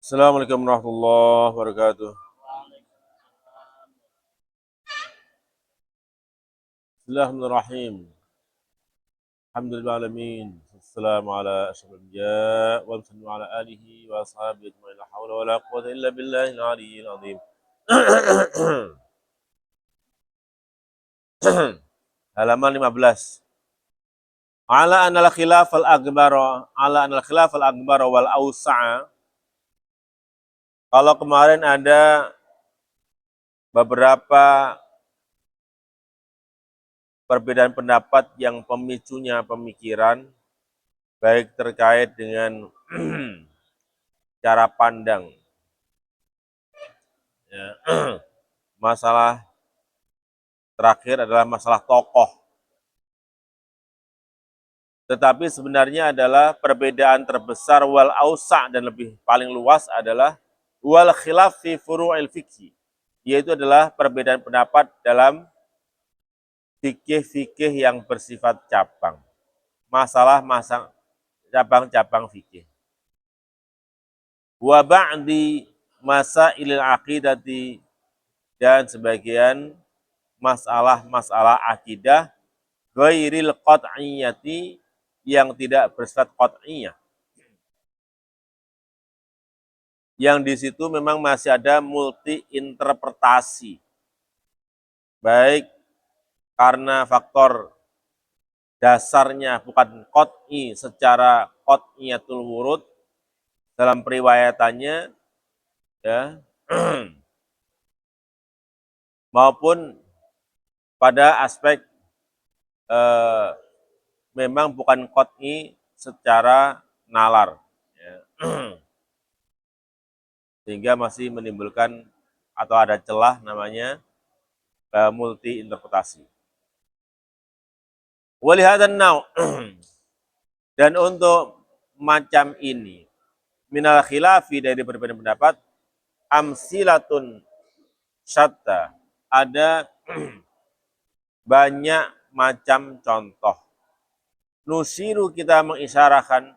Assalamualaikum warahmatullahi wabarakatuh. Bismillahirrahmanirrahim. Alhamdulillahalamin. Assalamu ala asyrafil anbiya wa sallallahu ala alihi wa ashabihi ajma'in. La haula wa la quwwata illa billahil aliyyil azim. Halaman 15. Ala anal khilaf al akbar wal awsa'a. Kalau kemarin ada beberapa perbedaan pendapat yang pemicunya pemikiran, baik terkait dengan cara pandang, ya. Masalah terakhir adalah masalah tokoh. Tetapi sebenarnya adalah perbedaan terbesar wal ausa' dan lebih paling luas adalah wal khilaf fi furu'il fikih, yaitu adalah perbedaan pendapat dalam fikih-fikih yang bersifat cabang. Masalah cabang-cabang fikih. Wa ba'di masailil aqidati, dan sebagian masalah-masalah akidah ghairil qat'iyati, yang tidak bersifat qat'iyah. Yang di situ memang masih ada multi interpretasi. Baik karena faktor dasarnya bukan qat'i secara qat'iyatul wurud dalam periwayatannya, ya, maupun pada aspek memang bukan qat'i secara nalar, ya. Sehingga masih menimbulkan atau ada celah namanya multi interpretasi. Walihadan nau, dan untuk macam ini minal khilafi, dari berbeda pendapat, amsilatun syatta, ada banyak macam contoh. Nusiru, kita mengisyarahkan,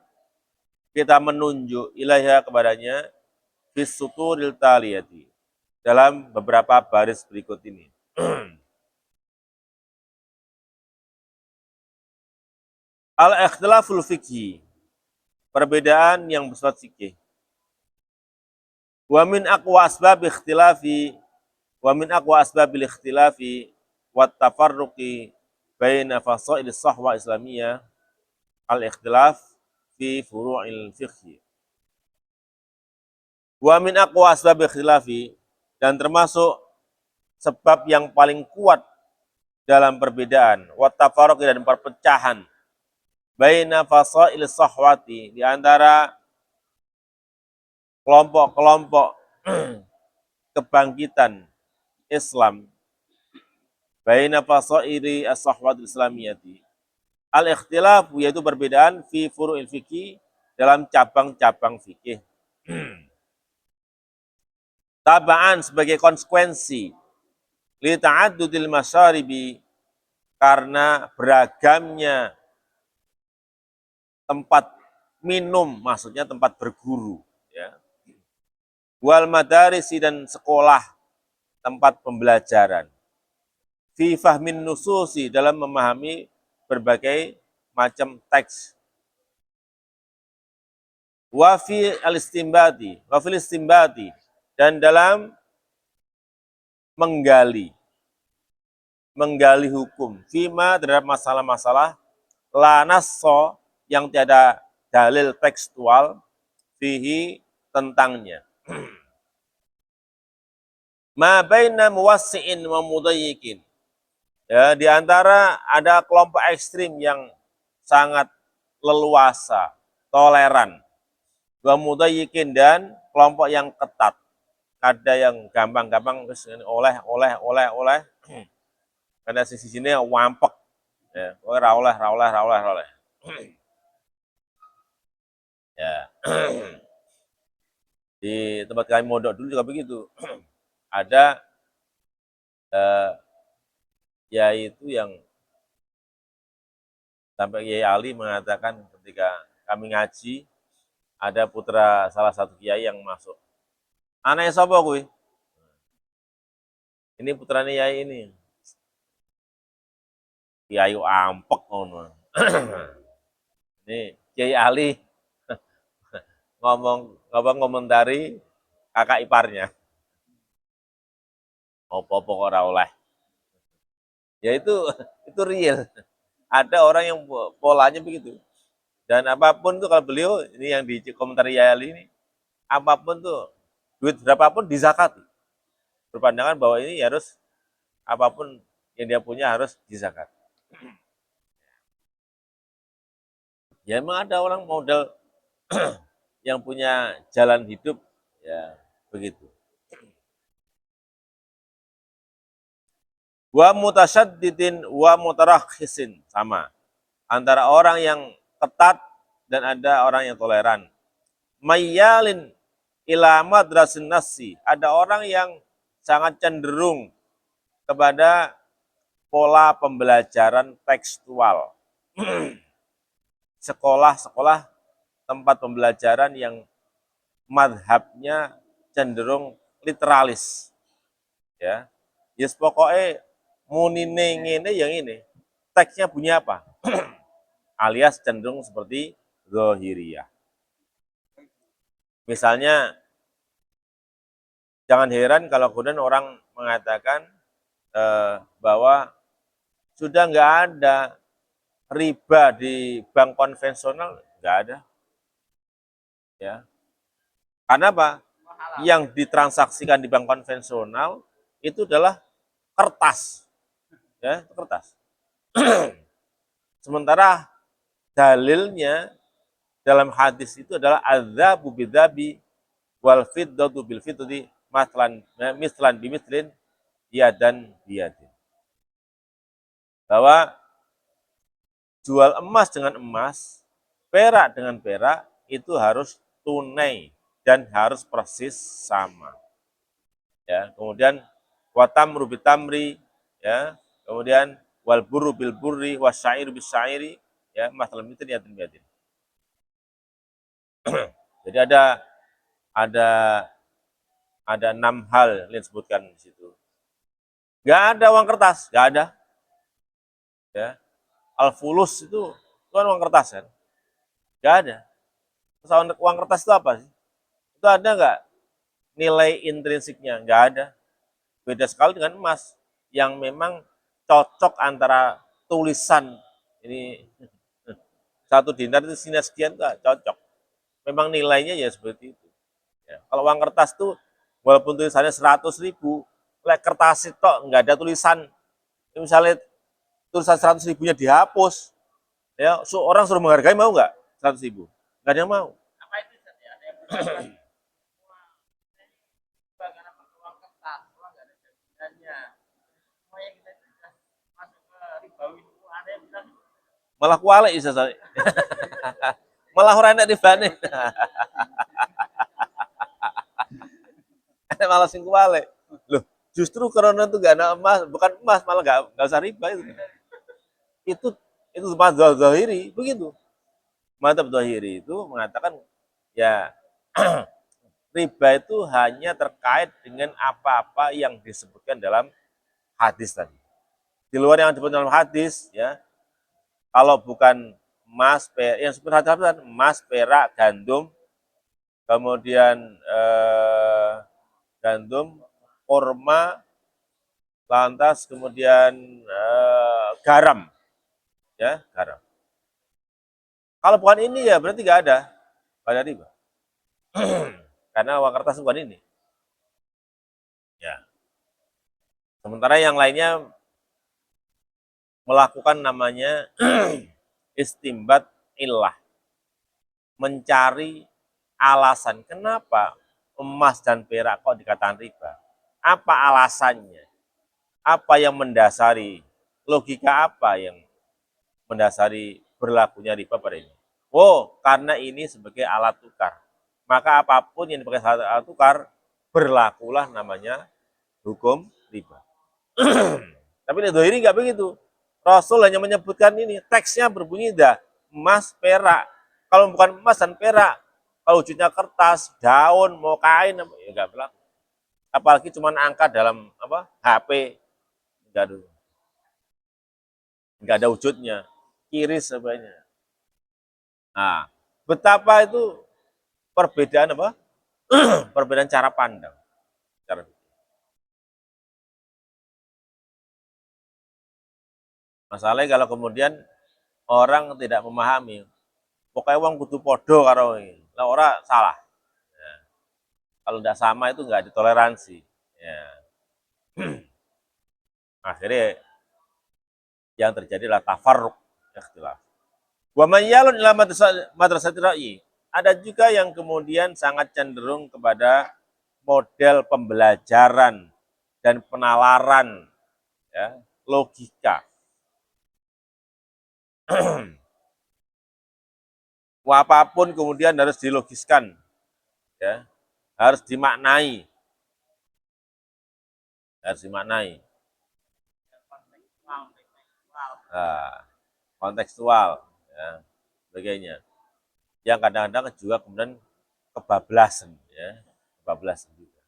kita menunjuk ilaiha kepadanya, bis suturil taliyati, dalam beberapa baris berikut ini. Al-ikhtilaful fikhi, perbedaan yang bersifat fikih. Wa min aqwa asbab ikhtilafi wa min aqwa asbabil ikhtilafi wat tafarruqi baina fasail sahwa islamiyah al-ikhtilaf fi furu'il fiqh. Wa min aqwa asbab ikhtilafi, dan termasuk sebab yang paling kuat dalam perbedaan, wat tafarruqi, dan perpecahan, baina fasail sahwati, di antara kelompok-kelompok kebangkitan Islam, baina fasaili as-sahwat islamiyati, al-ikhtilaf, yaitu perbedaan fi furu'il fikih, dalam cabang-cabang fikih. Tabaan, sebagai konsekuensi, li ta'addudil masyaribi, karena beragamnya tempat minum, maksudnya tempat berguru, ya. Wal madarisi, dan sekolah, tempat pembelajaran. Fi fahmin nususi, dalam memahami berbagai macam teks. Wa fi al-istimbati, wa fil istimbati, dan dalam menggali hukum, fima, terhadap masalah-masalah la nasso, yang tiada dalil tekstual, fihi, tentangnya. Ma baina muwassi'in wa mudayyikin, ya, di antara ada kelompok ekstrim yang sangat leluasa, toleran, wa mudayyikin, dan kelompok yang ketat. Ada yang gampang-gampang oleh, karena sisi sini wampek, ya, oleh. Ya. Di tempat kami mondok dulu juga begitu. Ada yaitu yang sampai Kiai Ali mengatakan ketika kami ngaji, ada putra salah satu kiai yang masuk. Anaknya sapa kuwi? Ini putranya kiai ini. Kiai ampek ngono. Ini Kiai Ali ngomong komentari kakak iparnya. Apa-apa ora oleh. Ya itu real. Ada orang yang polanya begitu. Dan apapun tuh kalau beliau ini yang di komentar Yali ini, apapun tuh duit berapapun dizakati. Berpandangan bahwa ini harus apapun yang dia punya harus dizakat. Ya emang ada orang modal yang punya jalan hidup ya begitu. Wa mutasyaddidin wa mutarakhisin sama. Antara orang yang ketat dan ada orang yang toleran. Mayyalin ila madrasin nasi. Ada orang yang sangat cenderung kepada pola pembelajaran tekstual. Sekolah-sekolah tempat pembelajaran yang madhabnya cenderung literalis. Ya, yes pokoknya munine ngene yang ini. Teksnya bunyi apa? Alias cenderung seperti zahiriyah. Misalnya, jangan heran kalau kemudian orang mengatakan bahwa sudah nggak ada riba di bank konvensional, nggak ada. Ya, karena apa? Yang ditransaksikan di bank konvensional itu adalah kertas, ya kertas. Sementara dalilnya dalam hadis itu adalah adzabu bidzabi wal fiddatu bil fiddati mislan bimislin yadan biyadin. Bahwa jual emas dengan emas, perak dengan perak itu harus tunai dan harus persis sama. Ya, kemudian watamru bitamri, ya, kemudian wal burru bil burri wasyairu bis syairi, ya, masalah itu yadan biyadin. Jadi ada ada 6 hal yang disebutkan di situ. Gak ada uang kertas, gak ada. Ya, al-fulus itu kan uang kertas kan? Gak ada. Terus uang kertas itu apa sih? Itu ada nggak nilai intrinsiknya? Nggak ada. Beda sekali dengan emas yang memang cocok antara tulisan ini 1 dinar itu sekian tuh cocok. Memang nilainya ya seperti itu. Ya. Kalau uang kertas tuh walaupun tulisannya 100.000, kertas itu nggak ada tulisan. Misalnya tulisan 100.000-nya dihapus, ya orang suruh menghargai mau nggak 100.000? Nggak ada yang mau. Apa itu ada yang malah kualek isa saya. Malah ora enak dibane. Malah sing kualek. Loh, justru karena itu gak ada emas, bukan emas, malah gak usah riba itu. Itu mazhab zahiri begitu. Mazhab zahiri itu mengatakan ya riba itu hanya terkait dengan apa-apa yang disebutkan dalam hadis tadi. Di luar yang disebut dalam hadis, ya, kalau bukan emas, yang disebut hadis emas, perak, gandum, kemudian gandum, kurma, lantas kemudian garam, ya garam. Kalau bukan ini ya berarti nggak ada riba. Karena uang kertas bukan ini. Ya. Sementara yang lainnya melakukan namanya istimbat illah. Mencari alasan kenapa emas dan perak kok dikatakan riba. Apa alasannya? Apa yang mendasari, logika apa yang mendasari berlakunya riba pada ini? Oh, karena ini sebagai alat tukar. Maka apapun yang dipakai sebagai alat tukar, berlakulah namanya hukum riba. Tapi di Dohiri nggak begitu. Rasul hanya menyebutkan ini, teksnya berbunyi dah, emas, perak. Kalau bukan emas dan perak, Kalau wujudnya kertas, daun, mau kain, ya nggak berlaku. Apalagi cuma angka dalam apa HP, nggak ada wujudnya, kiris sebenarnya. Nah, betapa itu perbedaan apa? Perbedaan cara pandang. Cara Masalahnya kalau kemudian orang tidak memahami, pokoknya uang kudu podo karo ini. Lah orang salah. Ya. Kalau tidak sama itu nggak ditoleransi. Ya. Akhirnya yang terjadi adalah tafarruq, ikhtilaf. Wa man yalun ila madrasati ra'yi. Ada juga yang kemudian sangat cenderung kepada model pembelajaran dan penalaran ya, logika. Apapun kemudian harus dilogiskan, ya, harus dimaknai, harus dimaknai. Nah, kontekstual, ya, sebagainya. Yang kadang-kadang juga kemudian kebablasan, ya, kebablasan juga.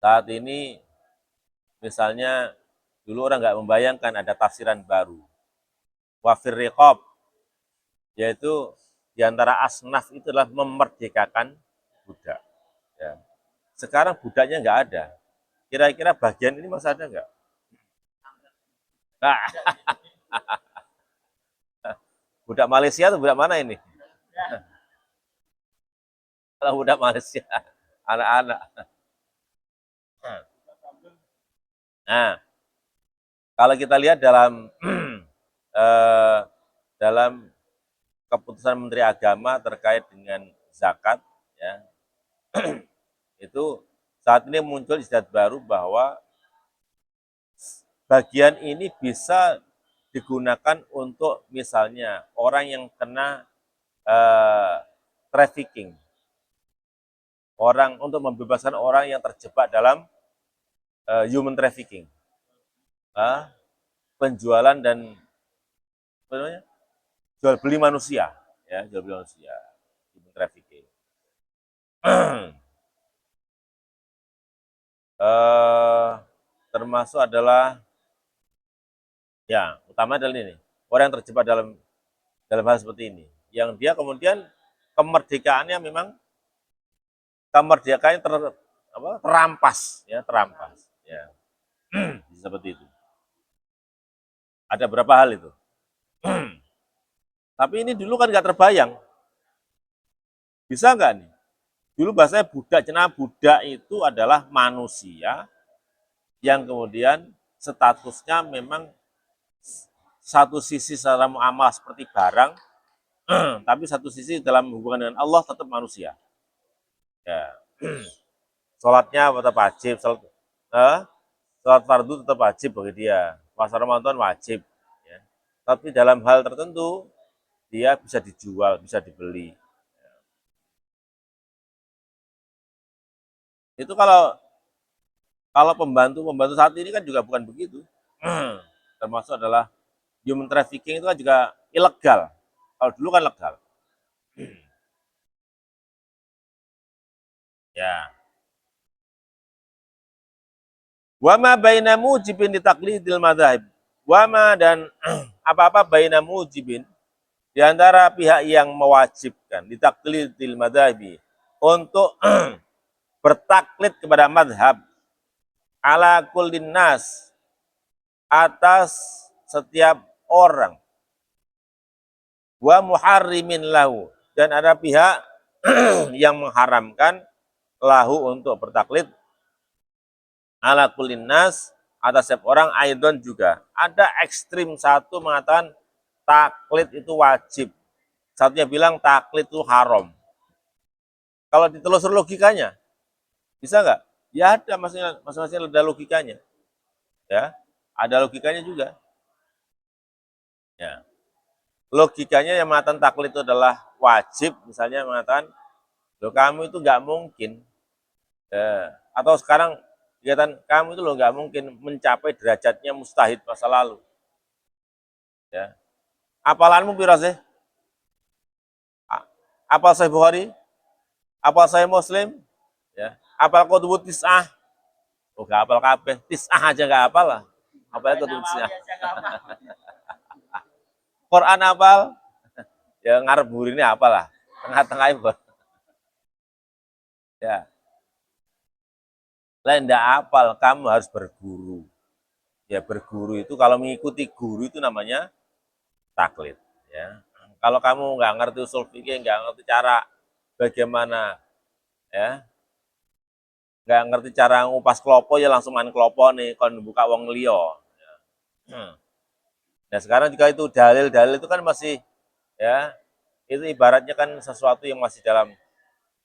Saat ini misalnya dulu orang nggak membayangkan ada tafsiran baru. Wafir riqab, yaitu diantara asnaf itu adalah memerdekakan budak. Ya. Sekarang budaknya nggak ada. Kira-kira bagian ini masih ada nggak? Nah, budak Malaysia atau budak mana ini? Kalau budak Malaysia, anak-anak. Nah, kalau kita lihat dalam dalam keputusan Menteri Agama terkait dengan zakat, ya, itu saat ini muncul istilah baru bahwa bagian ini bisa digunakan untuk misalnya orang yang kena trafficking, orang untuk membebaskan orang yang terjebak dalam human trafficking, penjualan dan apa namanya, jual beli manusia, ya, jual beli manusia, human trafficking. Termasuk adalah ya utama adalah ini orang yang terjebak dalam hal seperti ini, yang dia kemudian kemerdekaannya memang kemerdekaannya terampas, ya, terampas, ya. Seperti itu. Ada berapa hal itu. Tapi ini dulu kan nggak terbayang. Bisa nggak nih? Dulu bahasanya budak, cenah budak itu adalah manusia yang kemudian statusnya memang satu sisi secara muamalah seperti barang, tapi satu sisi dalam hubungan dengan Allah tetap manusia. Ya. Sholatnya tetap wajib, sholat fardu tetap wajib bagi dia, puasa Ramadan wajib. Ya. Tapi dalam hal tertentu dia bisa dijual, bisa dibeli. Itu kalau pembantu saat ini kan juga bukan begitu. Termasuk adalah human trafficking itu kan juga ilegal. Kalau dulu kan legal. Ya. Wama baina mujibin ditaklidil madzhab. Wama dan apa-apa baina mujibin di antara pihak yang mewajibkan ditaklidil madzhabi untuk bertaklid kepada madhab ala kullin nas atas setiap orang wa muharrimin lahu, dan ada pihak yang mengharamkan lahu untuk bertaklid ala kullin nas atas setiap orang. Aidon juga ada ekstrim, satu mengatakan taklid itu wajib, satunya bilang taklid itu haram. Kalau ditelusur logikanya bisa nggak? Ya ada, masing-masing ada logikanya, ya, ada logikanya juga, ya. Logikanya yang mengatakan taklid itu adalah wajib, misalnya mengatakan, loh kamu itu nggak mungkin, ya. Atau sekarang Dikatakan kamu itu loh nggak mungkin mencapai derajatnya mustahid masa lalu. Ya. Apalanmu piro sih? Apal Sahih Bukhari? Apal Sahih Muslim? Ya. Apal Qutbut Tis'ah? Oh, gak apal kabeh. Tis'ah aja gak apal lah. Apal Qutbut Tis'ah. Quran apal? Ya ngarep burine apal lah. Tengah-tengah itu. Ya. Lain ndak apal, kamu harus berguru. Ya berguru itu kalau mengikuti guru itu namanya taklid. Ya. Kalau kamu nggak ngerti usul fikih, nggak ngerti cara bagaimana, ya, nggak ngerti cara ngupas klopo ya langsung main klopo nih, kon buka wong liya. Hmm. Nah sekarang juga itu dalil-dalil itu kan masih, ya, itu ibaratnya kan sesuatu yang masih dalam,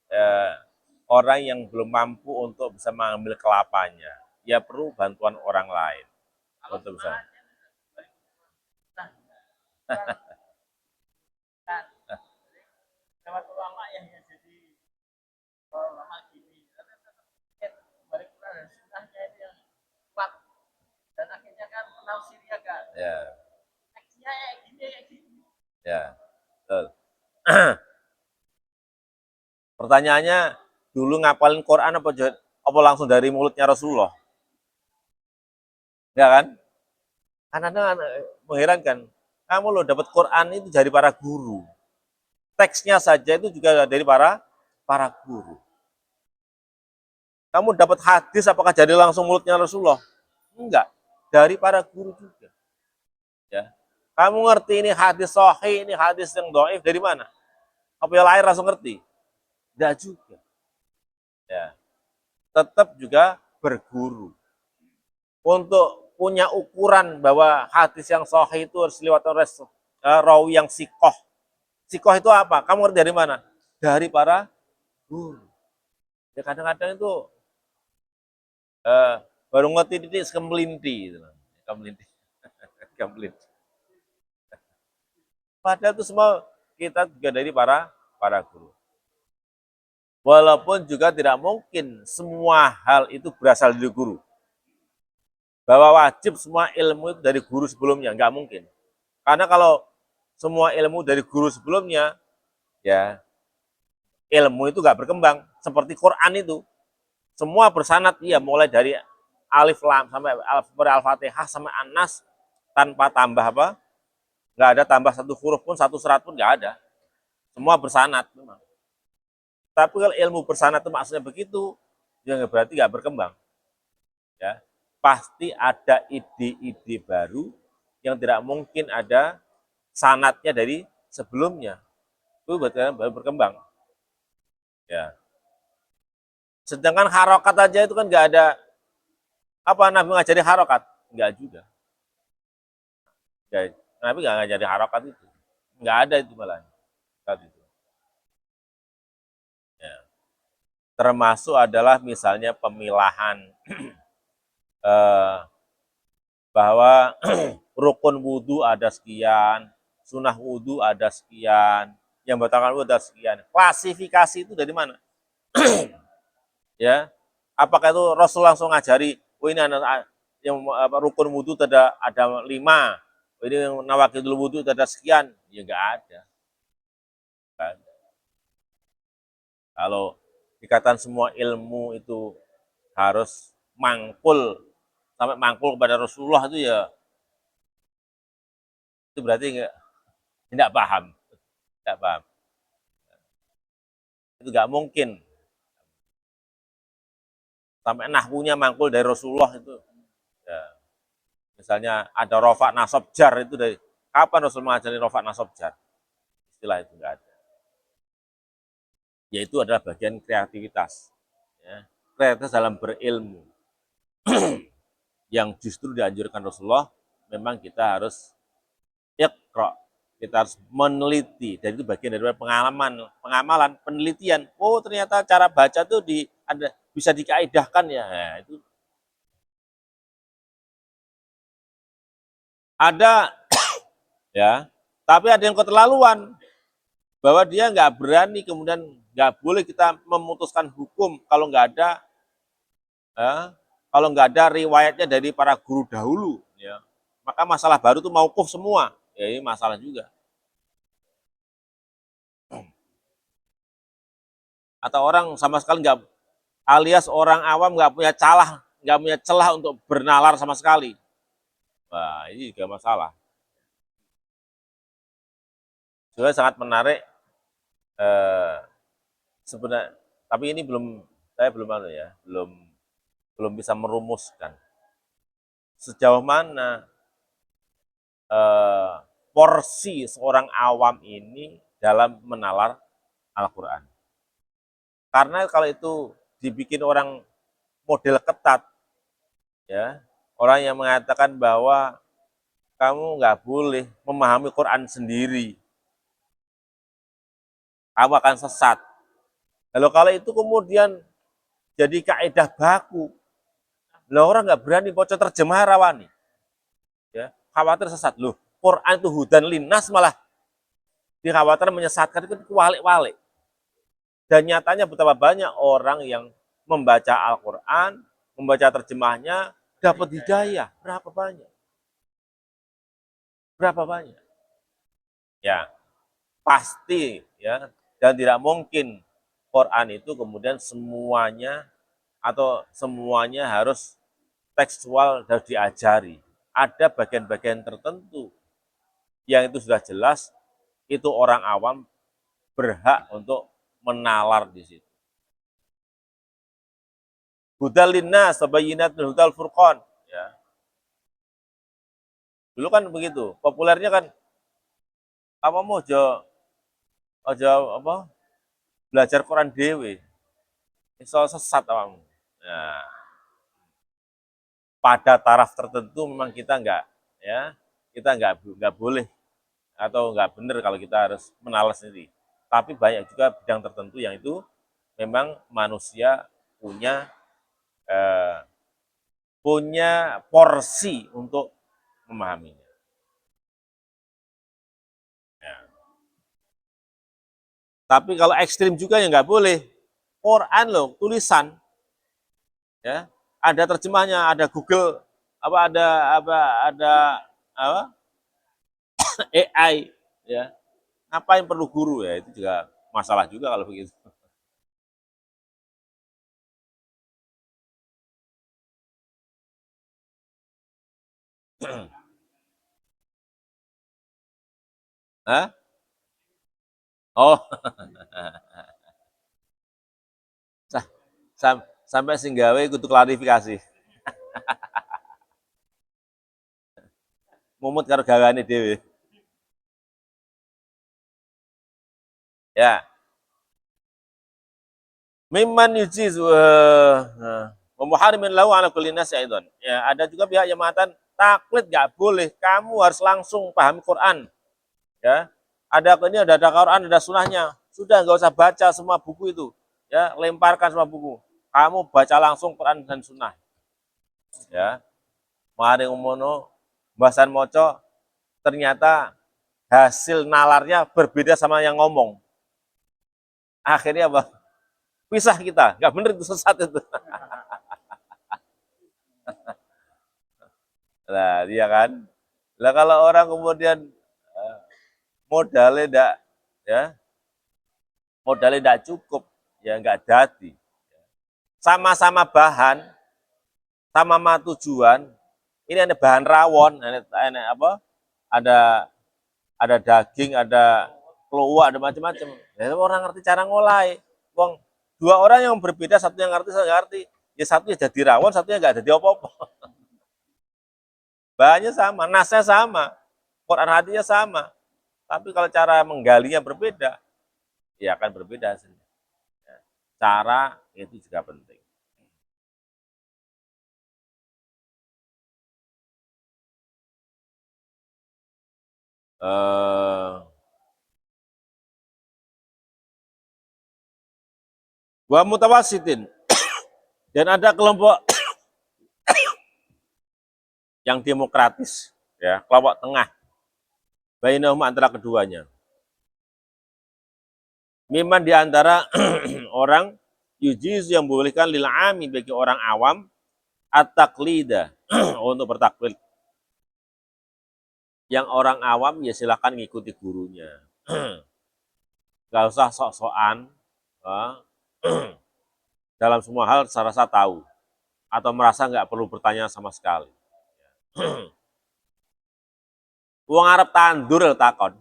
ya, orang yang belum mampu untuk bisa mengambil kelapanya. Ya perlu bantuan orang lain untuk bisa. Lewat ulama yang jadi ulama gini, balik dan sunnahnya itu yang kuat dan akhirnya kan penafsirnya kan. Ya. Aksinya kayak gini kayak gini. Ya. Betul. Pertanyaannya, dulu ngapalin Quran apa langsung dari mulutnya Rasulullah? Ya kan? Karena mengherankan. Kamu lo dapat Quran itu dari para guru. Teksnya saja itu juga dari para guru. Kamu dapat hadis apakah jadi langsung mulutnya Rasulullah? Enggak, dari para guru juga. Ya. Kamu ngerti ini hadis sahih, ini hadis yang dhaif dari mana? Apa yang lain langsung ngerti? Enggak juga. Ya. Tetap juga berguru. Untuk punya ukuran bahwa hadis yang sahih itu harus lewat rawi yang sikoh. Sikoh itu apa? Kamu ngerti dari mana? Dari para guru. Ya kadang-kadang itu baru ngerti titik kemelinti. Kemelinti. Kemelinti. Padahal itu semua kita juga dari para guru. Walaupun juga tidak mungkin semua hal itu berasal dari guru. Bahwa wajib semua ilmu itu dari guru sebelumnya, nggak mungkin. Karena kalau semua ilmu dari guru sebelumnya, ya ilmu itu nggak berkembang. Seperti Quran itu, semua bersanad, iya, mulai dari alif lam sampai al-fatihah sampai an-nas tanpa tambah apa? Nggak ada tambah satu huruf pun, satu serat pun nggak ada. Semua bersanad memang. Tapi kalau ilmu bersanad itu maksudnya begitu, ya berarti nggak berkembang. Ya, pasti ada ide-ide baru yang tidak mungkin ada sanatnya dari sebelumnya. Itu berarti baru berkembang. Ya. Sedangkan harokat aja itu kan nggak ada, apa Nabi ngajari harokat? Nggak juga. Nggak, Nabi nggak ngajari harokat itu. Nggak ada itu malah. Itu. Ya. Termasuk adalah misalnya pemilahan bahwa rukun wudhu ada sekian, sunnah wudhu ada sekian, yang batalkan wudhu ada sekian. Klasifikasi itu dari mana? Ya, apakah itu Rasul langsung ngajari, oh ini yang rukun wudhu ada 5, oh ini nawakidul wudhu ada sekian? Ya nggak ada. Kalau dikatakan semua ilmu itu harus mangkul sampai mangkul kepada Rasulullah itu berarti tidak paham, tidak paham. Itu nggak mungkin. Sampai nahwunya mangkul dari Rasulullah itu. Ya. Misalnya ada rofa nasab jar itu dari kapan Rasul mengajari rofa nasab jar? Istilah itu nggak ada. Yaitu adalah bagian kreativitas. Ya. Kreativitas dalam berilmu. Yang justru dianjurkan Rasulullah, memang kita harus iqra, kita harus meneliti, dan itu bagian dari pengamalan, penelitian. Oh ternyata cara baca tuh bisa dikaidahkan ya. Nah, itu ada ya, tapi ada yang keterlaluan bahwa dia nggak berani, kemudian nggak boleh kita memutuskan hukum kalau nggak ada, ya, kalau nggak ada riwayatnya dari para guru dahulu, ya, maka masalah baru itu mauquf semua. Ya ini masalah juga. Atau orang sama sekali nggak, alias orang awam nggak punya celah untuk bernalar sama sekali. Wah, ini juga masalah. Juga sangat menarik sebenarnya, tapi ini saya belum belum bisa merumuskan sejauh mana porsi seorang awam ini dalam menalar Al-Quran. Karena kalau itu dibikin orang model ketat, ya, orang yang mengatakan bahwa kamu nggak boleh memahami Quran sendiri, kamu akan sesat. Lalu kalau itu kemudian jadi kaidah baku, lah orang nggak berani baca terjemah rawani, ya, khawatir sesat. Loh, Quran itu hudan linnas malah dikhawatir menyesatkan, itu kualik-walik. Dan nyatanya betapa banyak orang yang membaca Al-Quran, membaca terjemahnya, dapat hidayah. Berapa banyak? Berapa banyak? Ya, pasti, ya, dan tidak mungkin Quran itu kemudian semuanya harus tekstual dan diajari. Ada bagian-bagian tertentu yang itu sudah jelas, itu orang awam berhak untuk menalar di situ. Hudal linnas, tabayyinat min hudal furqan. Ya. Dulu kan begitu, populernya kan apa mau aja apa belajar Quran dewe, iso sesat awakmu. Nah, pada taraf tertentu memang kita nggak boleh atau nggak benar kalau kita harus menalar sendiri. Tapi banyak juga bidang tertentu yang itu memang manusia punya eh, punya porsi untuk memahaminya. Ya. Tapi kalau ekstrim juga ya nggak boleh. Quran loh, tulisan, ya, ada terjemahnya, ada Google, ada apa AI, ya. Ngapain perlu guru ya? Itu juga masalah juga kalau begitu. Hah? Oh, sampai singgawe kudu klarifikasi. Mumut karo gawane dhewe. Ya, mimman yujiz wa muharimin lahu ala kulli nas aidan. Ya, ada juga pihak yang mengatakan taklid nggak boleh, kamu harus langsung pahami Quran. Ya, ada Quran, ada sunnahnya. Sudah nggak usah baca semua buku itu. Ya, lemparkan semua buku. Kamu baca langsung Quran dan sunnah. Ya, mari umono bahasan moco ternyata hasil nalarnya berbeda sama yang ngomong. Akhirnya apa? Pisah kita, nggak bener itu, sesat itu. Nah, dia kan. Lah kalau orang kemudian modalnya enggak, ya, modalnya enggak cukup, ya enggak jadi. Sama-sama bahan, sama-sama tujuan. Ini ada bahan rawon, ada apa? Ada ada daging, ada keluak, ada macam-macam. Ya, orang ngerti cara ngolai. Wong dua orang yang berbeda, satu yang ngerti, satu yang ngerti. Ya satu ya jadi rawon, satunya enggak jadi apa-apa. Bahannya sama, nasnya sama, Quran hatinya sama. Tapi kalau cara menggalinya berbeda, ya akan berbeda hasilnya. Cara itu juga penting. Wa mutawasitin, dan ada kelompok yang demokratis, ya, kelompok tengah, bainahum antara keduanya. Miman diantara orang yujiz yang membolehkan lil ami bagi orang awam at-taqlida untuk bertaklid. Yang orang awam ya silakan ngikuti gurunya. Gak usah sok-sokan dalam semua hal serasa tahu atau merasa nggak perlu bertanya sama sekali. Wong arep tandur lho takon,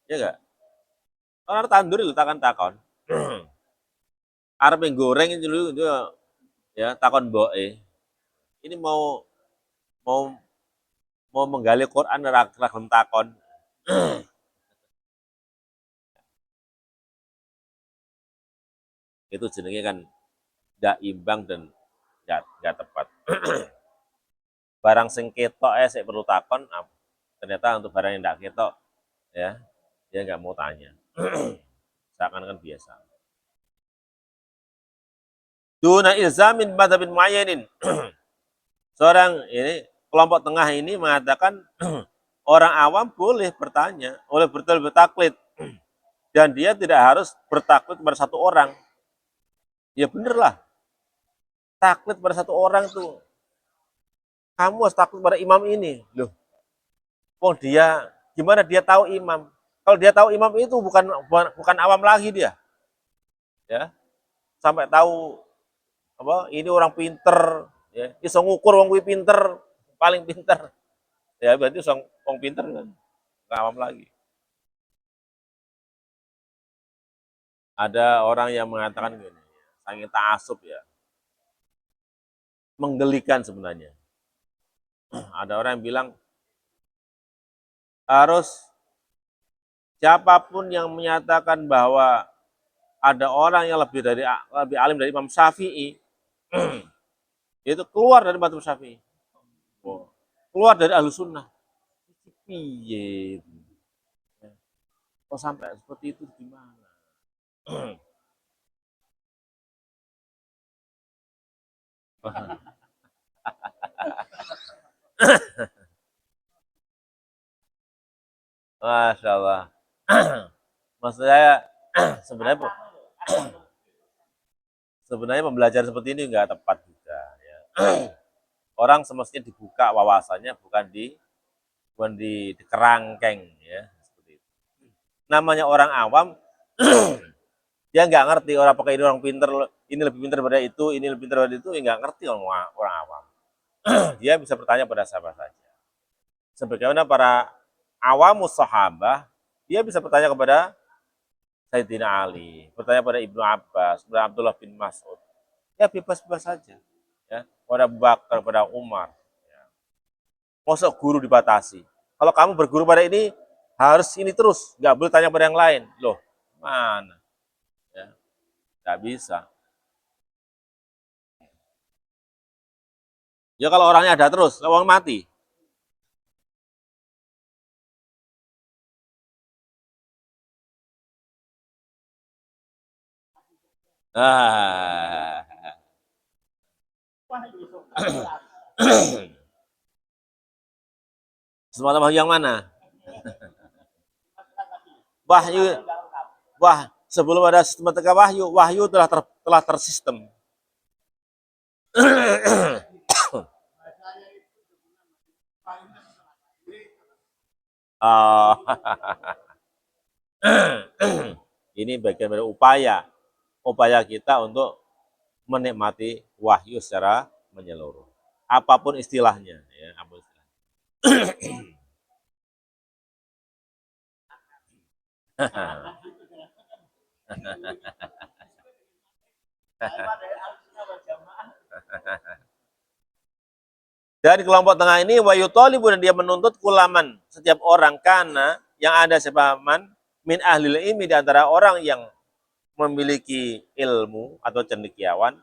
ya enggak? Orang arep tandur lho takon. Arep goreng itu dulu itu ya takon mboke. Ini mau mau menggali Quran ra gelem takon. Itu jenenge kan tidak imbang dan nggak tepat. Barang sing ketok sik perlu takon, ternyata untuk barang yang tidak ketok ya dia nggak mau tanya. Seakan kan biasa. Duna ilzamin madzhabin muayyanin. Seorang ini kelompok tengah ini mengatakan orang awam boleh bertanya, boleh bertaklid dan dia tidak harus bertaklid pada satu orang. Ya bener lah, taklid pada satu orang tuh. Kamu harus taklid pada imam ini, loh. Oh dia gimana dia tahu imam? Kalau dia tahu imam itu bukan awam lagi dia, ya sampai tahu apa ini orang pinter, ya iso ngukur wong kuwi pinter, paling pinter, ya berarti wong pinter kan, nggak awam lagi. Ada orang yang mengatakan gini, saking ta'asub ya, menggelikan sebenarnya. Ada orang yang bilang harus siapapun yang menyatakan bahwa ada orang yang lebih alim dari Imam Syafi'i, itu keluar dari mazhab Syafi'i, keluar dari Ahlus Sunnah. Piye? Kok sampai seperti itu gimana? Masya Allah. Maksud saya sebenarnya pembelajaran seperti ini nggak tepat juga. Ya. Orang semestinya dibuka wawasannya, bukan di kerangkeng ya seperti itu. Namanya orang awam, dia nggak ngerti orang pakai ini orang pinter, ini lebih pinter daripada itu, ini lebih pinter daripada itu, nggak ngerti orang awam. Dia bisa bertanya pada siapa saja. Sebagaimana para awamus sahabah, dia bisa bertanya kepada Sayyidina Ali, bertanya pada Ibnu Abbas, kepada Abdullah bin Mas'ud. Ya bebas-bebas saja. Ya, pada Abu Bakar, pada Umar. Ya. Masa guru dibatasi? Kalau kamu berguru pada ini, harus ini terus, nggak boleh tanya pada yang lain. Loh, mana? Ya, nggak bisa. Ya kalau orangnya ada terus, orang mati. Ah. Semacam yang mana? Wahyu, sebelum ada sistem wahyu, wahyu telah tersistem. Oh. Ini bagian dari upaya kita untuk menikmati wahyu secara menyeluruh. Apapun istilahnya, ya, apapun istilahnya. Dan kelompok tengah ini wayutolibu dan dia menuntut kulaman setiap orang karena yang ada sepaman min ahli ilmi di antara orang yang memiliki ilmu atau cendekiawan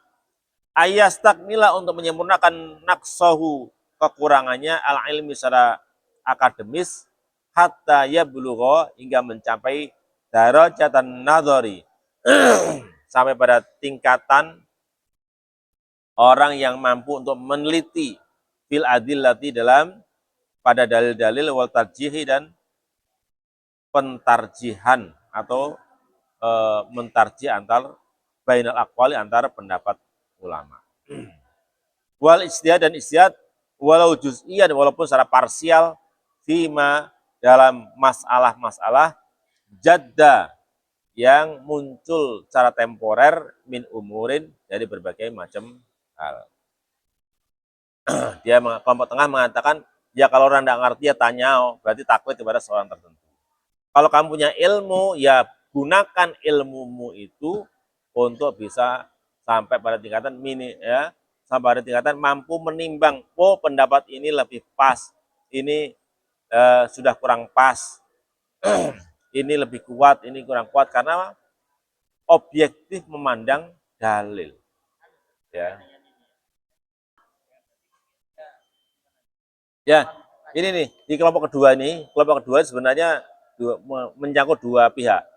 ayastakmila untuk menyempurnakan naksohu kekurangannya al ilmi secara akademis hatta yablugha hingga mencapai darajatan nadhari sampai pada tingkatan orang yang mampu untuk meneliti fil adillati dalam pada dalil-dalil wal tarjihi dan pentarjihan atau mentarjih antar bainal aqwali antara pendapat ulama. Wal ijtihad dan ijtihad walau juz'iyan walaupun secara parsial fima dalam masalah-masalah jadda yang muncul secara temporer min umurin dari berbagai macam hal. Dia kelompok tengah mengatakan, ya kalau orang tidak ngerti ya tanya, berarti taklid kepada seorang tertentu. Kalau kamu punya ilmu, ya gunakan ilmumu itu untuk bisa sampai pada tingkatan mini ya, sampai pada tingkatan mampu menimbang, oh pendapat ini lebih pas, ini sudah kurang pas, ini lebih kuat, ini kurang kuat karena objektif memandang dalil. Ya, ya ini nih di kelompok kedua sebenarnya menyangkut dua pihak.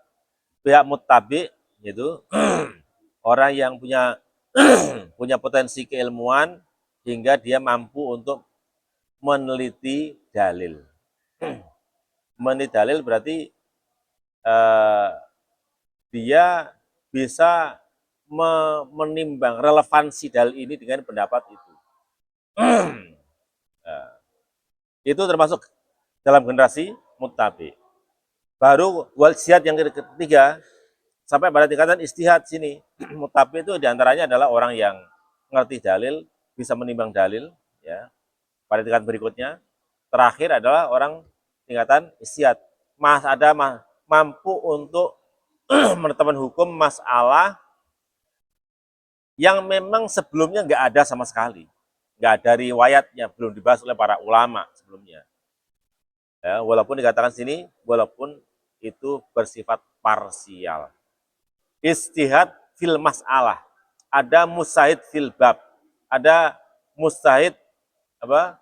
Pihak muttabi yaitu orang yang punya punya potensi keilmuan hingga dia mampu untuk meneliti dalil. Meneliti dalil berarti eh, dia bisa menimbang relevansi dalil ini dengan pendapat itu. Nah, itu termasuk dalam generasi muttabi. Baru wal ijtihad yang ketiga sampai pada tingkatan istihad sini. Muttabi itu diantaranya adalah orang yang ngerti dalil, bisa menimbang dalil, ya. Pada tingkat berikutnya, terakhir adalah orang tingkatan istihad. Mampu untuk menetapkan hukum masalah yang memang sebelumnya nggak ada sama sekali. Nggak ada riwayatnya, belum dibahas oleh para ulama sebelumnya. Ya, walaupun dikatakan sini, walaupun itu bersifat parsial. Istihad fil masalah. Ada mustahid fil bab. Ada mustahid apa?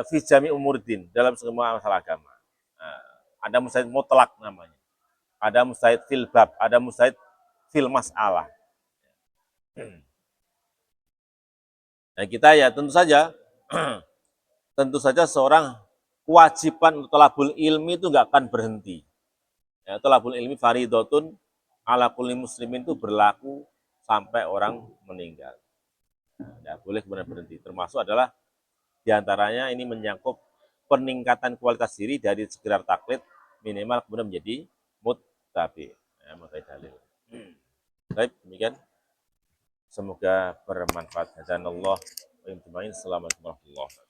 Fi jami umuruddin dalam semua masalah agama. Nah, ada mustahid mutlak namanya. Ada mustahid fil bab, ada mustahid fil masalah. Nah, kita ya tentu saja seorang kewajiban tolabul ilmi itu nggak akan berhenti. Ya, tolabul ilmi faridotun ala kulli muslimin itu berlaku sampai orang meninggal. Tidak boleh kemudian berhenti. Termasuk adalah diantaranya ini menyangkut peningkatan kualitas diri dari sekedar taklid minimal kemudian menjadi muttabi. Ya, muttabi dalil. Baik, demikian. Semoga bermanfaat. Hadanallah wa Assalamualaikum warahmatullahi wabarakatuh.